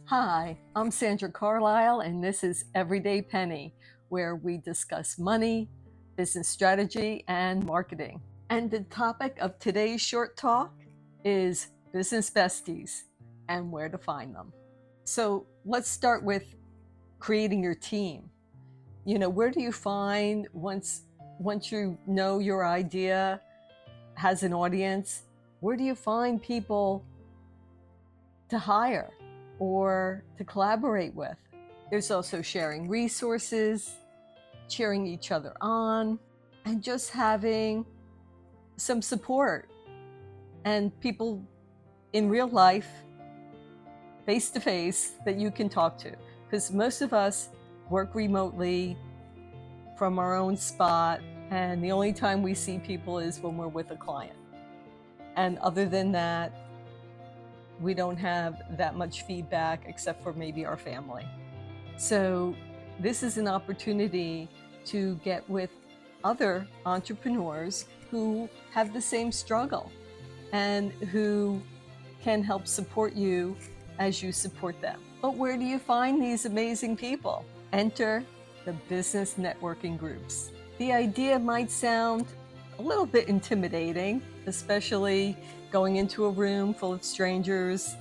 Hi, I'm Sandra Carlisle, and this is Everyday Penny, where we discuss money, business strategy, and marketing. And the topic of today's short talk is business besties and where to find them. So let's start with creating your team. Where do you find once you know your idea has an audience, where do you find people to hire or to collaborate with? There's also sharing resources, cheering each other on, and just having some support and people in real life, face to face, that you can talk to. Because most of us work remotely from our own spot, and the only time we see people is when we're with a client. And other than that, we don't have that much feedback except for maybe our family. So this is an opportunity to get with other entrepreneurs who have the same struggle and who can help support you as you support them. But where do you find these amazing people? Enter the business networking groups. The idea might sound a little bit intimidating, especially going into a room full of strangers,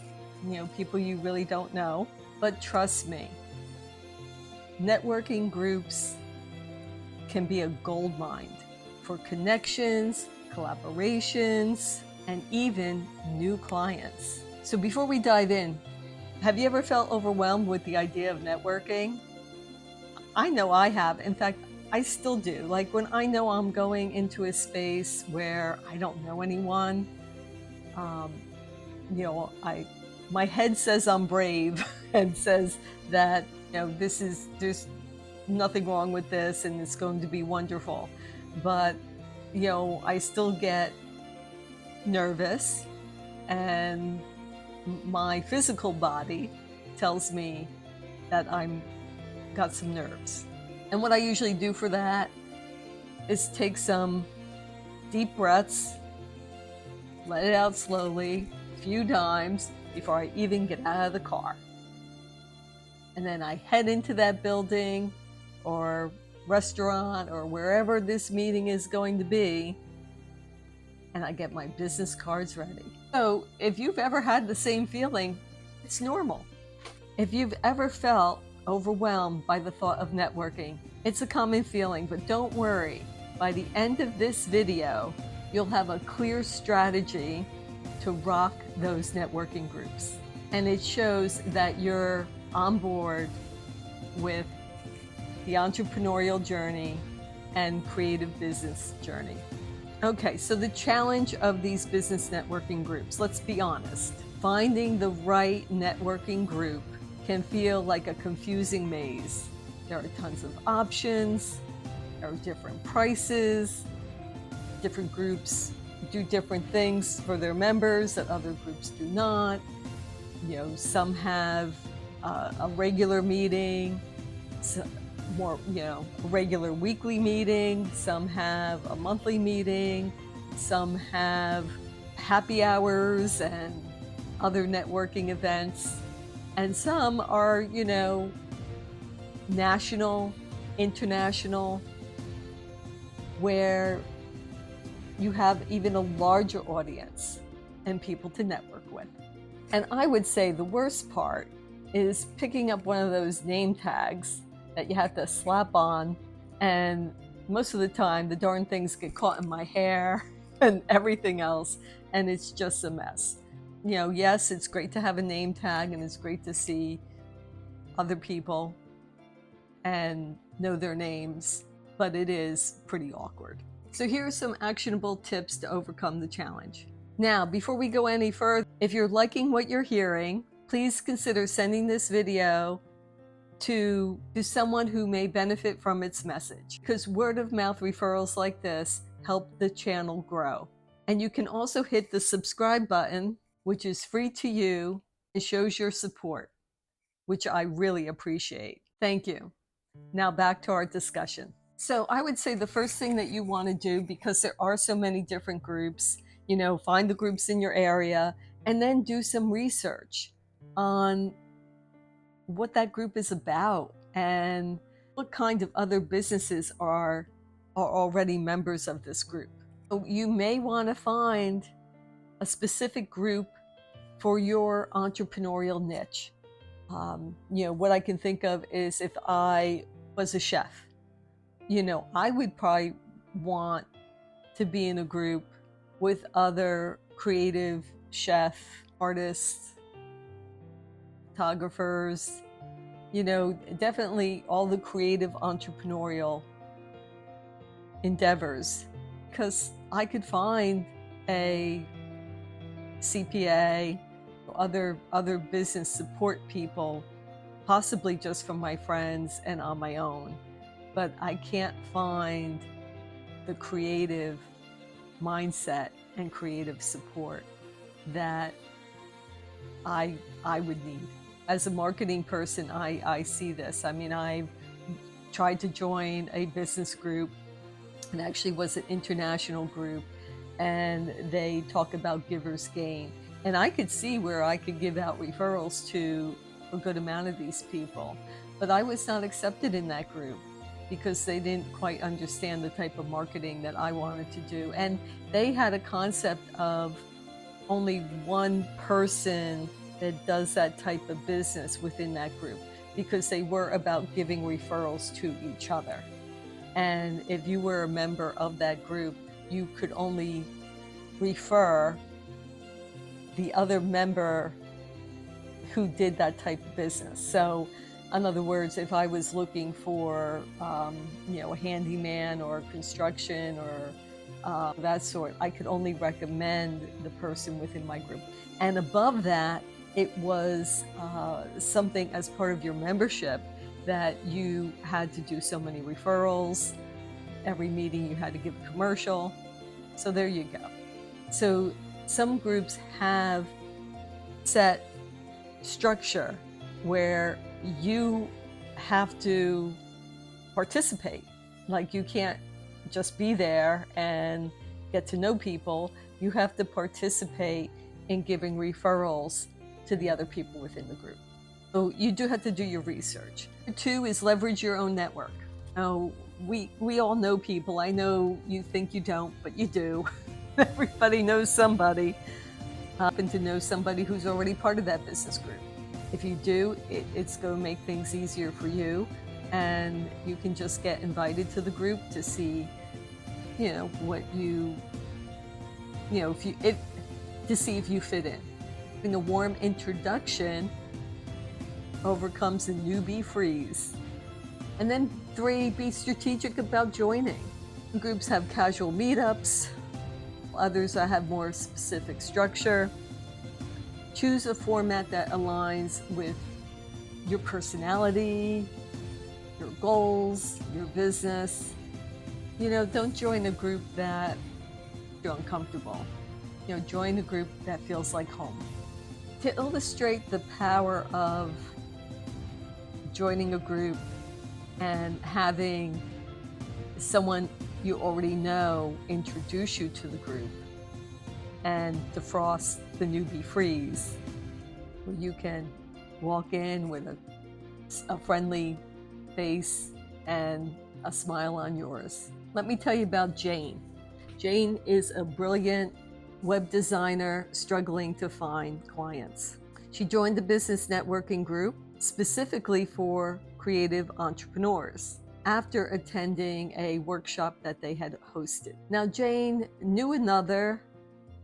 people you really don't know. But trust me, networking groups can be a gold mine for connections, collaborations, and even new clients. So before we dive in, have you ever felt overwhelmed with the idea of networking? I know I have. In fact, I still do. Like when I know I'm going into a space where I don't know anyone, um, my head says I'm brave and says that, there's nothing wrong with this and it's going to be wonderful. But, I still get nervous, and my physical body tells me that I'm got some nerves. And what I usually do for that is take some deep breaths, let it out slowly, a few times before I even get out of the car. And then I head into that building or restaurant or wherever this meeting is going to be, and I get my business cards ready. So if you've ever had the same feeling, it's normal. If you've ever felt overwhelmed by the thought of networking, it's a common feeling, but don't worry. By the end of this video, you'll have a clear strategy to rock those networking groups. And it shows that you're on board with the entrepreneurial journey and creative business journey. Okay, so the challenge of these business networking groups, let's be honest. Finding the right networking group can feel like a confusing maze. There are tons of options, there are different prices, different groups do different things for their members that other groups do not. Some have a regular meeting, more, a regular weekly meeting. Some have a monthly meeting. Some have happy hours and other networking events. And some are, national, international, where you have even a larger audience and people to network with. And I would say the worst part is picking up one of those name tags that you have to slap on, and most of the time the darn things get caught in my hair and everything else, and it's just a mess. Yes, it's great to have a name tag and it's great to see other people and know their names, but it is pretty awkward. So here are some actionable tips to overcome the challenge. Now, before we go any further, if you're liking what you're hearing, please consider sending this video to someone who may benefit from its message, because word of mouth referrals like this help the channel grow. And you can also hit the subscribe button, which is free to you and shows your support, which I really appreciate. Thank you. Now back to our discussion. So I would say the first thing that you want to do, because there are so many different groups, find the groups in your area and then do some research on what that group is about and what kind of other businesses are already members of this group. So you may want to find a specific group for your entrepreneurial niche. What I can think of is if I was a chef, I would probably want to be in a group with other creative chef artists, photographers, definitely all the creative entrepreneurial endeavors, because I could find a CPA, other business support people, possibly just from my friends and on my own, but I can't find the creative mindset and creative support that I would need. As a marketing person, I see this. I mean, I've tried to join a business group, and actually was an international group, and they talk about givers gain. And I could see where I could give out referrals to a good amount of these people, but I was not accepted in that group because they didn't quite understand the type of marketing that I wanted to do. And they had a concept of only one person that does that type of business within that group, because they were about giving referrals to each other. And if you were a member of that group, you could only refer the other member who did that type of business. So in other words, if I was looking for, a handyman or construction or that sort, I could only recommend the person within my group. And above that, it was something as part of your membership that you had to do so many referrals. Every meeting you had to give a commercial. So there you go. So some groups have set structure where you have to participate. Like, you can't just be there and get to know people. You have to participate in giving referrals to the other people within the group. So you do have to do your research. 2 is leverage your own network. Now, we all know people. I know you think you don't, but you do. Everybody knows somebody. Happen to know somebody who's already part of that business group. If you do, it's going to make things easier for you, and you can just get invited to the group to see, what to see if you fit in. Having a warm introduction overcomes a newbie freeze. And then 3, be strategic about joining. Some groups have casual meetups, others have more specific structure. Choose a format that aligns with your personality, your goals, your business. Don't join a group that you're uncomfortable. Join a group that feels like home. To illustrate the power of joining a group and having someone you already know introduce you to the group and defrost the newbie freeze, where you can walk in with a friendly face and a smile on yours. Let me tell you about Jane. Jane is a brilliant web designer struggling to find clients. She joined the business networking group specifically for creative entrepreneurs after attending a workshop that they had hosted. Now, Jane knew another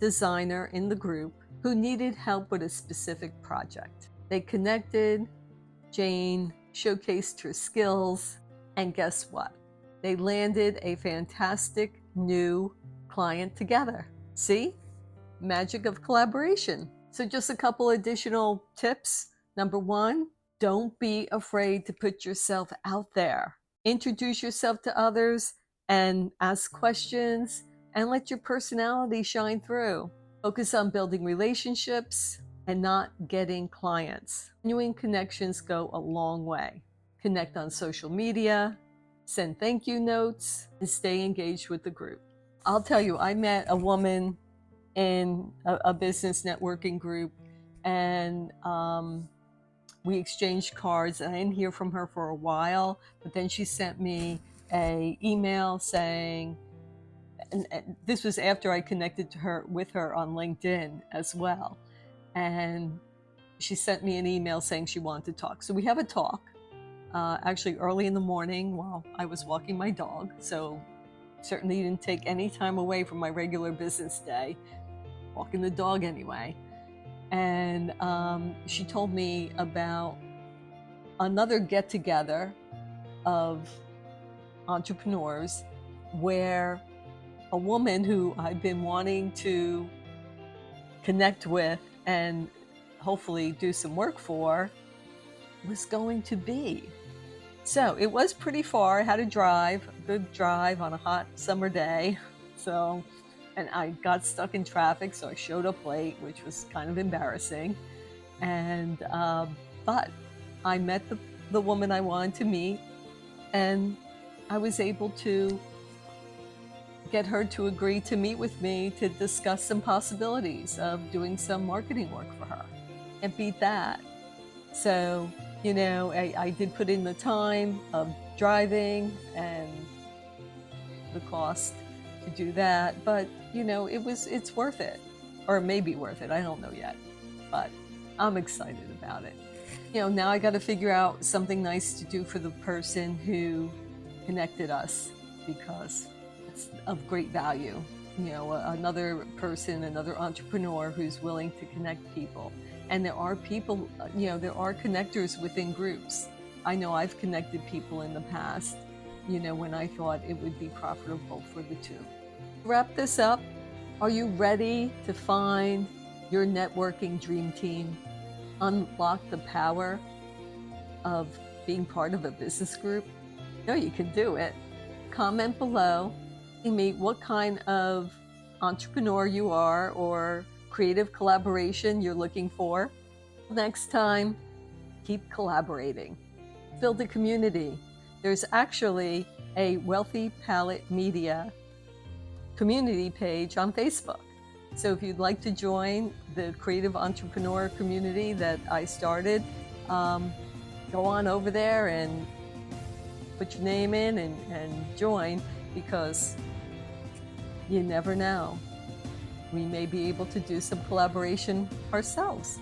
designer in the group who needed help with a specific project. They connected, Jane showcased her skills, and guess what? They landed a fantastic new client together. See? Magic of collaboration. So just a couple additional tips. Number 1, don't be afraid to put yourself out there. Introduce yourself to others and ask questions and let your personality shine through. Focus on building relationships and not getting clients. Genuine connections go a long way. Connect on social media, send thank you notes, and stay engaged with the group. I'll tell you, I met a woman in a business networking group, and we exchanged cards, and I didn't hear from her for a while, but then she sent me a email saying, and this was after I connected to her with her on LinkedIn as well. And she sent me an email saying she wanted to talk. So we have a talk, actually early in the morning while I was walking my dog. So certainly didn't take any time away from my regular business day, walking the dog anyway. And she told me about another get together of entrepreneurs where a woman who I've been wanting to connect with and hopefully do some work for was going to be. So it was pretty far. I had to drive, a good drive on a hot summer day. So, and I got stuck in traffic, so I showed up late, which was kind of embarrassing. And, but I met the woman I wanted to meet, and I was able to get her to agree to meet with me to discuss some possibilities of doing some marketing work for her. And beat that. So, I did put in the time of driving and the cost to do that, but it's worth it, or maybe worth it. I don't know yet, but I'm excited about it. Now I got to figure out something nice to do for the person who connected us, because it's of great value. Another person, another entrepreneur who's willing to connect people. And there are people, there are connectors within groups. I know I've connected people in the past, when I thought it would be profitable for the two. To wrap this up, are you ready to find your networking dream team? Unlock the power of being part of a business group? No, you can do it. Comment below. Tell me what kind of entrepreneur you are or creative collaboration you're looking for. Next time, keep collaborating. Build a community. There's actually a Wealthy Palette Media community page on Facebook. So if you'd like to join the creative entrepreneur community that I started, go on over there and put your name in and join, because you never know. We may be able to do some collaboration ourselves.